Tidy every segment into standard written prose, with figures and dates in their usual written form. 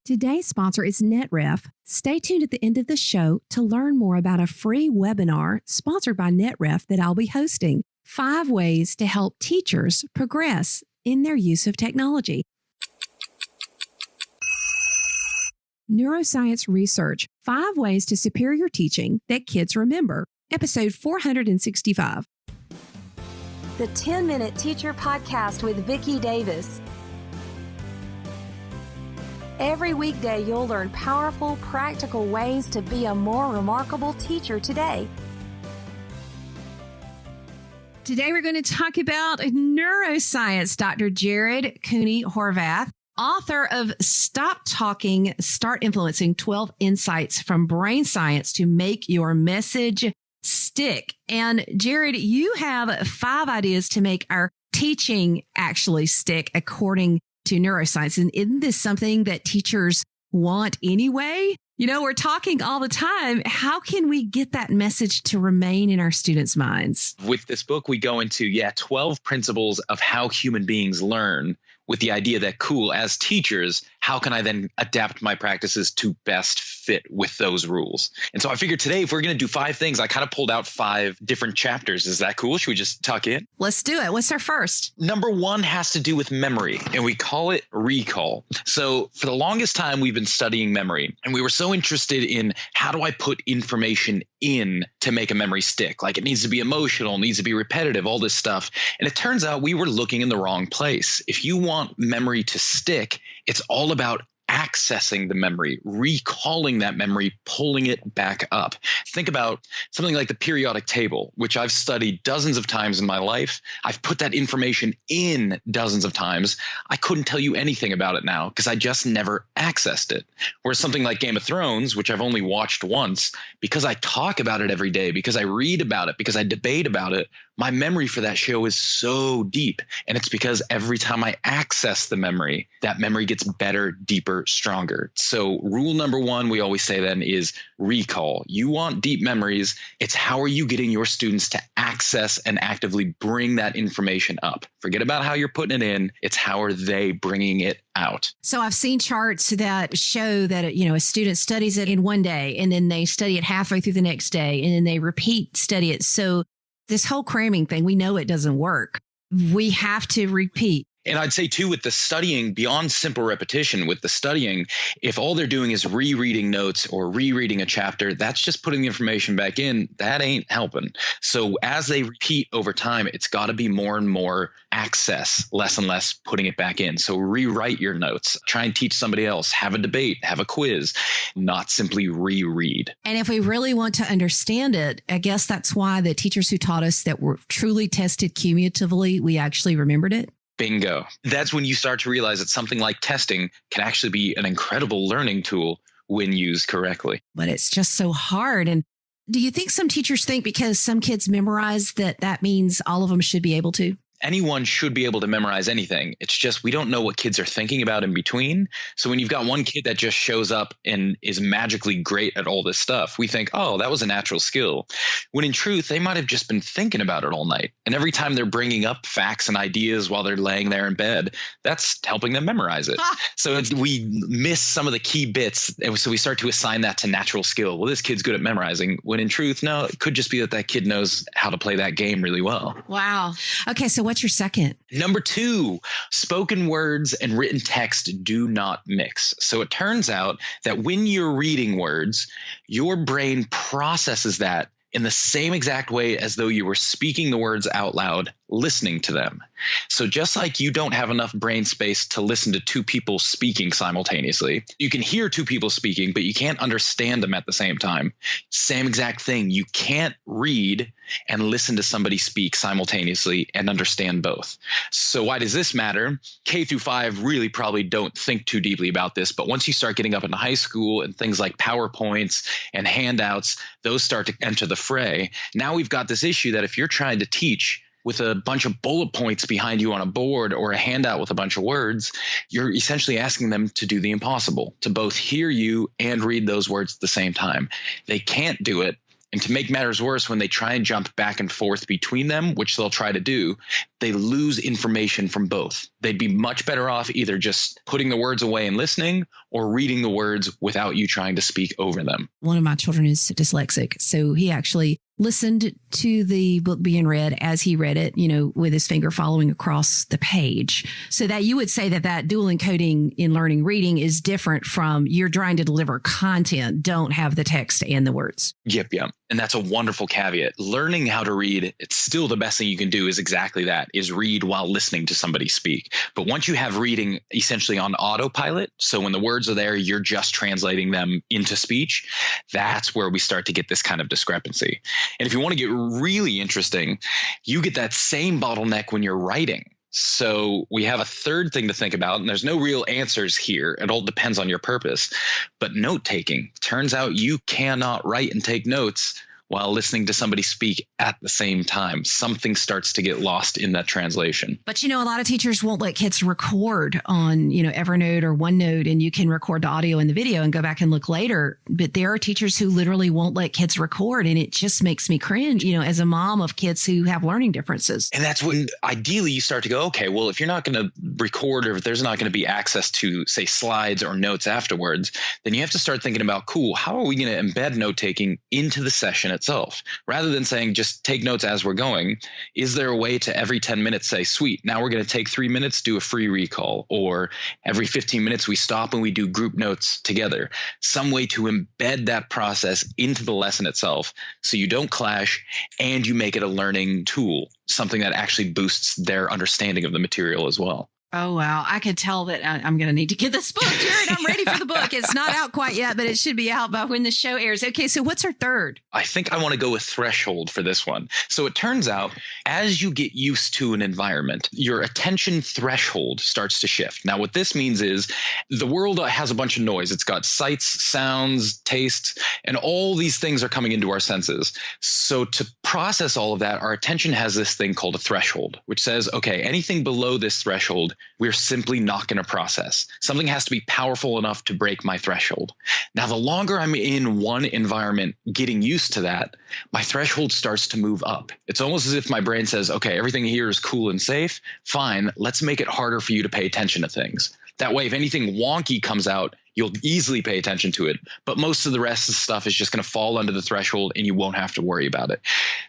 Today's sponsor is Netref. Stay tuned at the end of the show to learn more about a free webinar sponsored by Netref that I'll be hosting. 5 ways to help teachers progress in their use of technology. Neuroscience Research, 5 ways to superior teaching that kids remember. Episode 465. The 10-Minute Teacher Podcast with Vicki Davis. Every weekday, you'll learn powerful, practical ways to be a more remarkable teacher today. Today, we're going to talk about neuroscience. Dr. Jared Cooney Horvath, author of Stop Talking, Start Influencing 12 Insights from Brain Science to Make Your Message Stick. And Jared, you have 5 ideas to make our teaching actually stick according to neuroscience. And isn't this something that teachers want anyway? You know, we're talking all the time. How can we get that message to remain in our students' minds? With this book, we go into, 12 principles of how human beings learn, with the idea that, cool, as teachers, how can I then adapt my practices to best fit with those rules? And so I figured today, if we're going to do 5 things, I kind of pulled out 5 different chapters. Is that cool? Should we just tuck in? Let's do it. What's our first? Number 1 has to do with memory, and we call it recall. So for the longest time, we've been studying memory, and we were so interested in how do I put information in to make a memory stick? Like, it needs to be emotional, needs to be repetitive, all this stuff. And it turns out we were looking in the wrong place. If you want memory to stick, it's all about accessing the memory, recalling that memory, pulling it back up. Think about something like the periodic table, which I've studied dozens of times in my life. I've put that information in dozens of times. I couldn't tell you anything about it now because I just never accessed it. Whereas something like Game of Thrones, which I've only watched once, because I talk about it every day, because I read about it, because I debate about it, my memory for that show is so deep. And it's because every time I access the memory, that memory gets better, deeper, stronger. So rule number 1, we always say then, is recall. You want deep memories. It's how are you getting your students to access and actively bring that information up? Forget about how you're putting it in. It's how are they bringing it out? So I've seen charts that show that, a student studies it in one day and then they study it halfway through the next day and then they study it. So this whole cramming thing, we know it doesn't work. We have to repeat. And I'd say, too, with the studying, beyond simple repetition, with the studying, if all they're doing is rereading notes or rereading a chapter, that's just putting the information back in. That ain't helping. So as they repeat over time, it's got to be more and more access, less and less putting it back in. So rewrite your notes, try and teach somebody else, have a debate, have a quiz, not simply reread. And if we really want to understand it, I guess that's why the teachers who taught us that were truly tested cumulatively, we actually remembered it. Bingo. That's when you start to realize that something like testing can actually be an incredible learning tool when used correctly. But it's just so hard. And do you think some teachers think because some kids memorize that means all of them should be able to? Anyone should be able to memorize anything. It's just we don't know what kids are thinking about in between. So when you've got one kid that just shows up and is magically great at all this stuff, we think, oh, that was a natural skill. When in truth, they might have just been thinking about it all night. And every time they're bringing up facts and ideas while they're laying there in bed, that's helping them memorize it. So we miss some of the key bits. And so we start to assign that to natural skill. Well, this kid's good at memorizing. When in truth, no, it could just be that kid knows how to play that game really well. Wow. Okay, so what's your second? Number 2, spoken words and written text do not mix. So it turns out that when you're reading words, your brain processes that in the same exact way as though you were speaking the words out loud, listening to them. So just like you don't have enough brain space to listen to 2 people speaking simultaneously, you can hear 2 people speaking, but you can't understand them at the same time. Same exact thing. You can't read and listen to somebody speak simultaneously and understand both. So why does this matter? K through 5 really probably don't think too deeply about this, but once you start getting up into high school and things like PowerPoints and handouts, those start to enter the fray. Now we've got this issue that if you're trying to teach with a bunch of bullet points behind you on a board or a handout with a bunch of words, you're essentially asking them to do the impossible, to both hear you and read those words at the same time. They can't do it. And to make matters worse, when they try and jump back and forth between them, which they'll try to do, they lose information from both. They'd be much better off either just putting the words away and listening or reading the words without you trying to speak over them. One of my children is dyslexic, so he actually listened to the book being read as he read it, with his finger following across the page. So that you would say that dual encoding in learning reading is different from you're trying to deliver content, don't have the text and the words. Yep. And that's a wonderful caveat. Learning how to read, it's still the best thing you can do is exactly that, is read while listening to somebody speak. But once you have reading essentially on autopilot, so when the words are there, you're just translating them into speech, that's where we start to get this kind of discrepancy. And if you want to get really interesting, you get that same bottleneck when you're writing. So we have a third thing to think about, and there's no real answers here. It all depends on your purpose. But note taking, turns out you cannot write and take notes while listening to somebody speak at the same time. Something starts to get lost in that translation. But, a lot of teachers won't let kids record on, Evernote or OneNote, and you can record the audio and the video and go back and look later. But there are teachers who literally won't let kids record. And it just makes me cringe, as a mom of kids who have learning differences. And that's when ideally you start to go, okay, well, if you're not going to record or if there's not going to be access to, say, slides or notes afterwards, then you have to start thinking about, cool, how are we going to embed note taking into the session itself? Rather than saying just take notes as we're going, is there a way to every 10 minutes say, sweet, now we're going to take 3 minutes, do a free recall, or every 15 minutes we stop and we do group notes together? Some way to embed that process into the lesson itself so you don't clash and you make it a learning tool, something that actually boosts their understanding of the material as well. Oh, wow. I could tell that I'm going to need to get this book, Jared. I'm ready for the book. It's not out quite yet, but it should be out by when the show airs. Okay, so what's our third? I think I want to go with threshold for this one. So it turns out as you get used to an environment, your attention threshold starts to shift. Now, what this means is the world has a bunch of noise. It's got sights, sounds, tastes, and all these things are coming into our senses. So to process all of that, our attention has this thing called a threshold, which says, okay, anything below this threshold, we're simply not going to process. Something has to be powerful enough to break my threshold. Now, the longer I'm in one environment getting used to that, my threshold starts to move up. It's almost as if my brain says, okay, everything here is cool and safe. Fine, let's make it harder for you to pay attention to things. That way, if anything wonky comes out, you'll easily pay attention to it. But most of the rest of the stuff is just going to fall under the threshold and you won't have to worry about it.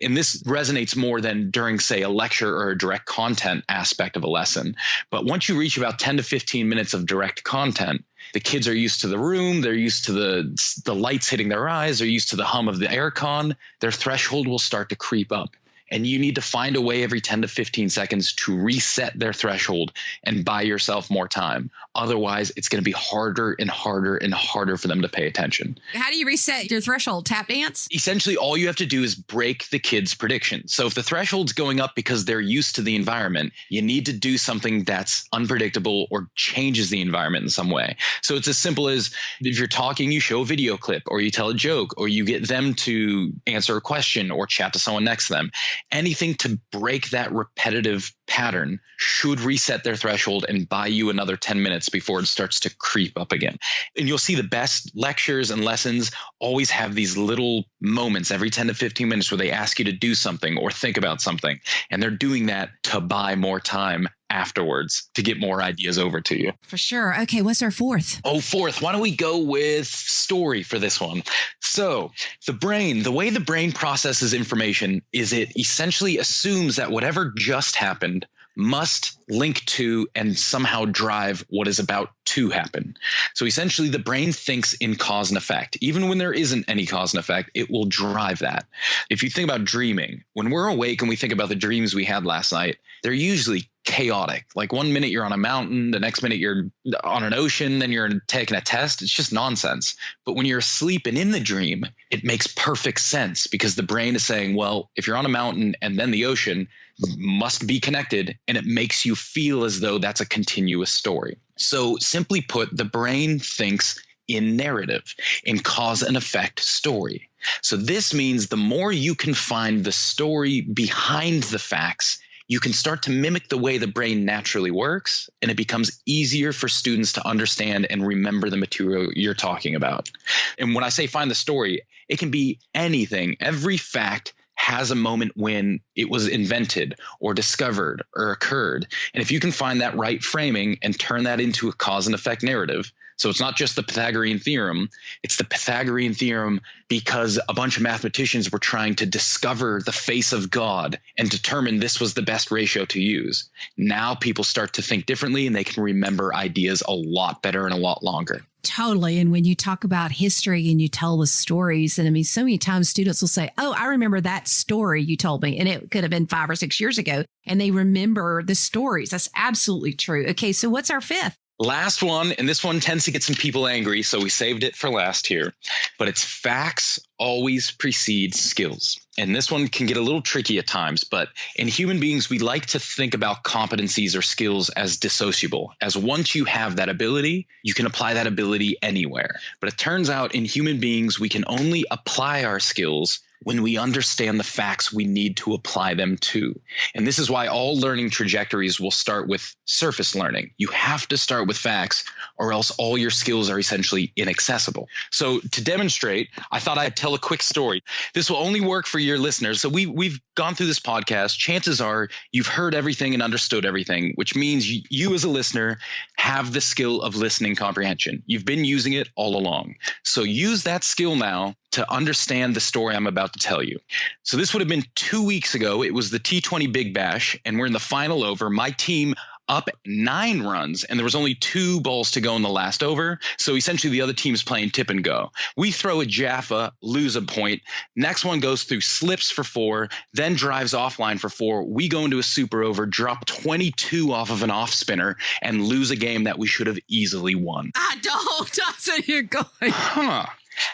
And this resonates more than during, say, a lecture or a direct content aspect of a lesson. But once you reach about 10 to 15 minutes of direct content, the kids are used to the room. They're used to the lights hitting their eyes. They're used to the hum of the aircon. Their threshold will start to creep up. And you need to find a way every 10 to 15 seconds to reset their threshold and buy yourself more time. Otherwise, it's going to be harder and harder and harder for them to pay attention. How do you reset your threshold? Tap dance? Essentially, all you have to do is break the kids' prediction. So if the threshold's going up because they're used to the environment, you need to do something that's unpredictable or changes the environment in some way. So it's as simple as if you're talking, you show a video clip or you tell a joke or you get them to answer a question or chat to someone next to them. Anything to break that repetitive pattern should reset their threshold and buy you another 10 minutes before it starts to creep up again. And you'll see the best lectures and lessons always have these little moments every 10 to 15 minutes where they ask you to do something or think about something. And they're doing that to buy more time afterwards to get more ideas over to you. For sure. Okay, what's our fourth? Oh, fourth. Why don't we go with story for this one? So the way the brain processes information is it essentially assumes that whatever just happened must link to and somehow drive what is about to happen. So essentially the brain thinks in cause and effect. Even when there isn't any cause and effect, it will drive that. If you think about dreaming, when we're awake and we think about the dreams we had last night, they're usually chaotic. Like one minute you're on a mountain, the next minute you're on an ocean, then you're taking a test. It's just nonsense. But when you're asleep and in the dream, it makes perfect sense because the brain is saying, well, if you're on a mountain and then the ocean must be connected, and it makes you feel as though that's a continuous story. So simply put, the brain thinks in narrative, in cause and effect story. So this means the more you can find the story behind the facts, you can start to mimic the way the brain naturally works, and it becomes easier for students to understand and remember the material you're talking about. And when I say find the story, it can be anything. Every fact has a moment when it was invented or discovered or occurred. And if you can find that right framing and turn that into a cause and effect narrative, so it's not just the Pythagorean theorem, it's the Pythagorean theorem because a bunch of mathematicians were trying to discover the face of God and determine this was the best ratio to use. Now people start to think differently and they can remember ideas a lot better and a lot longer. Totally. And when you talk about history and you tell the stories, and I mean, so many times students will say, oh, I remember that story you told me. And it could have been 5 or 6 years ago. And they remember the stories. That's absolutely true. Okay. So what's our fifth? Last one, and this one tends to get some people angry, so we saved it for last here, but it's facts always precede skills. And this one can get a little tricky at times, but in human beings, we like to think about competencies or skills as dissociable, as once you have that ability, you can apply that ability anywhere. But it turns out in human beings, we can only apply our skills when we understand the facts we need to apply them to. And this is why all learning trajectories will start with surface learning. You have to start with facts or else all your skills are essentially inaccessible. So to demonstrate, I thought I'd tell a quick story. This will only work for your listeners. So we've gone through this podcast. Chances are you've heard everything and understood everything, which means you as a listener have the skill of listening comprehension. You've been using it all along. So use that skill now to understand the story I'm about to tell you. So this would have been 2 weeks ago. It was the T20 Big Bash, and we're in the final over. My team up 9 runs, and there was only 2 balls to go in the last over. So essentially the other team's playing tip and go. We throw a Jaffa, lose a point. Next one goes through slips for 4, then drives offline for 4. We go into a super over, drop 22 off of an off spinner, and lose a game that we should have easily won. I don't. That's where you're going. Huh.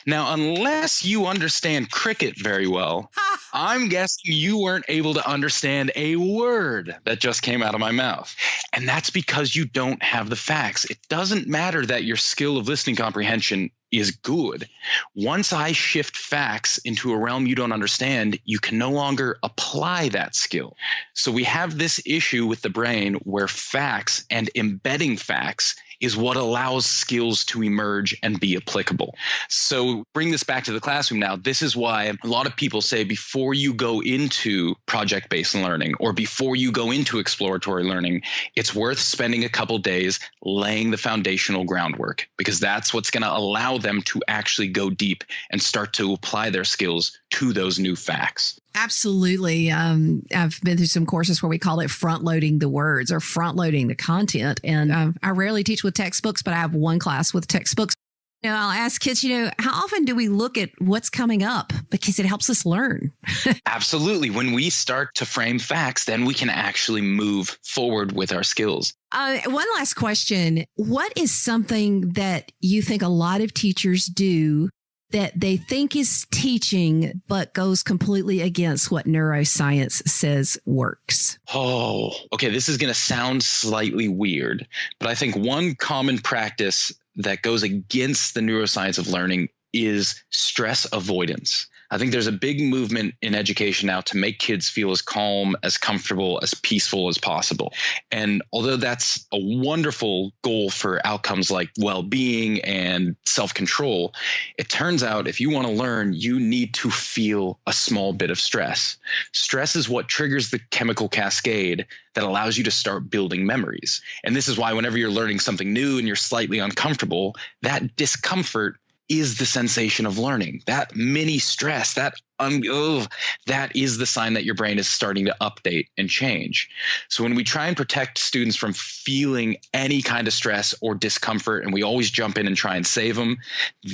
Now, unless you understand cricket very well, I'm guessing you weren't able to understand a word that just came out of my mouth. And that's because you don't have the facts. It doesn't matter that your skill of listening comprehension is good. Once I shift facts into a realm you don't understand, you can no longer apply that skill. So we have this issue with the brain where facts and embedding facts is what allows skills to emerge and be applicable. So bring this back to the classroom now. This is why a lot of people say before you go into project-based learning or before you go into exploratory learning, it's worth spending a couple days laying the foundational groundwork, because that's what's going to allow them to actually go deep and start to apply their skills to those new facts. Absolutely. I've been through some courses where we call it front loading the words or front loading the content. And I rarely teach with textbooks, but I have one class with textbooks. You know, I'll ask kids, how often do we look at what's coming up? Because it helps us learn. Absolutely. When we start to frame facts, then we can actually move forward with our skills. One last question. What is something that you think a lot of teachers do that they think is teaching, but goes completely against what neuroscience says works? Oh, okay. This is going to sound slightly weird, but I think one common practice that goes against the neuroscience of learning is stress avoidance. I think there's a big movement in education now to make kids feel as calm, as comfortable, as peaceful as possible. And although that's a wonderful goal for outcomes like well-being and self-control, it turns out if you want to learn, you need to feel a small bit of stress. Stress is what triggers the chemical cascade that allows you to start building memories. And this is why whenever you're learning something new and you're slightly uncomfortable, that discomfort is the sensation of learning. That mini stress, that is the sign that your brain is starting to update and change. So when we try and protect students from feeling any kind of stress or discomfort, and we always jump in and try and save them,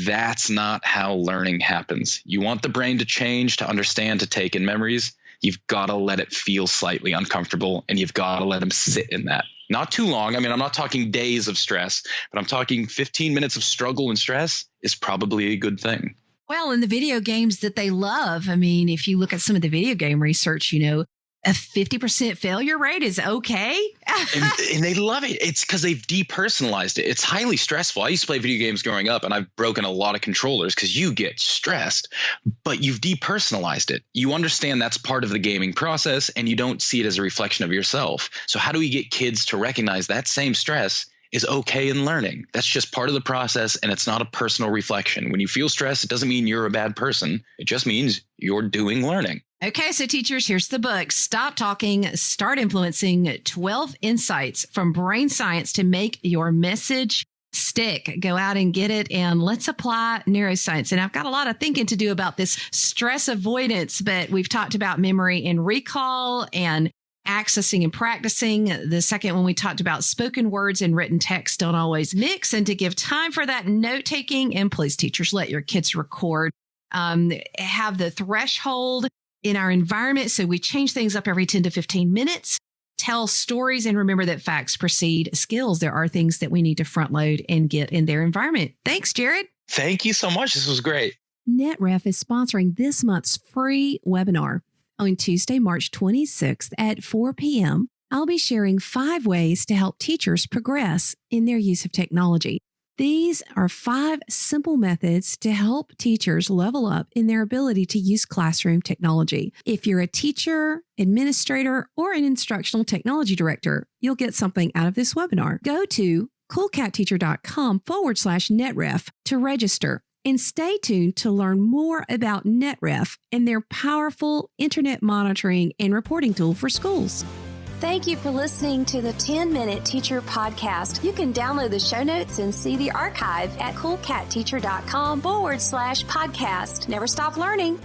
that's not how learning happens. You want the brain to change, to understand, to take in memories. You've got to let it feel slightly uncomfortable, and you've got to let them sit in that. Not too long. I mean, I'm not talking days of stress, but I'm talking 15 minutes of struggle and stress is probably a good thing. Well, in the video games that they love, I mean, if you look at some of the video game research, a 50% failure rate is okay. and they love it. It's because they've depersonalized it. It's highly stressful. I used to play video games growing up, and I've broken a lot of controllers because you get stressed, but you've depersonalized it. You understand that's part of the gaming process, and you don't see it as a reflection of yourself. So how do we get kids to recognize that same stress is okay in learning. That's just part of the process, and it's not a personal reflection. When you feel stressed, it doesn't mean you're a bad person. It just means you're doing learning. Okay, so teachers, here's the book. Stop Talking, Start Influencing, 12 Insights from Brain Science to Make Your Message Stick. Go out and get it, and let's apply neuroscience. And I've got a lot of thinking to do about this stress avoidance, but we've talked about memory and recall and accessing and practicing. The second one, we talked about spoken words and written text don't always mix, and to give time for that note taking. And please, teachers, let your kids record. Have the threshold in our environment, so we change things up every 10 to 15 minutes. Tell stories, and remember that facts precede skills. There are things that we need to front load and get in their environment. Thanks, Jared. Thank you so much. This was great. Netref is sponsoring this month's free webinar. On Tuesday, March 26th at 4 p.m., I'll be sharing 5 ways to help teachers progress in their use of technology. These are 5 simple methods to help teachers level up in their ability to use classroom technology. If you're a teacher, administrator, or an instructional technology director, you'll get something out of this webinar. Go to coolcatteacher.com/Netref to register. And stay tuned to learn more about Netref and their powerful internet monitoring and reporting tool for schools. Thank you for listening to the 10-Minute Teacher Podcast. You can download the show notes and see the archive at coolcatteacher.com/podcast. Never stop learning.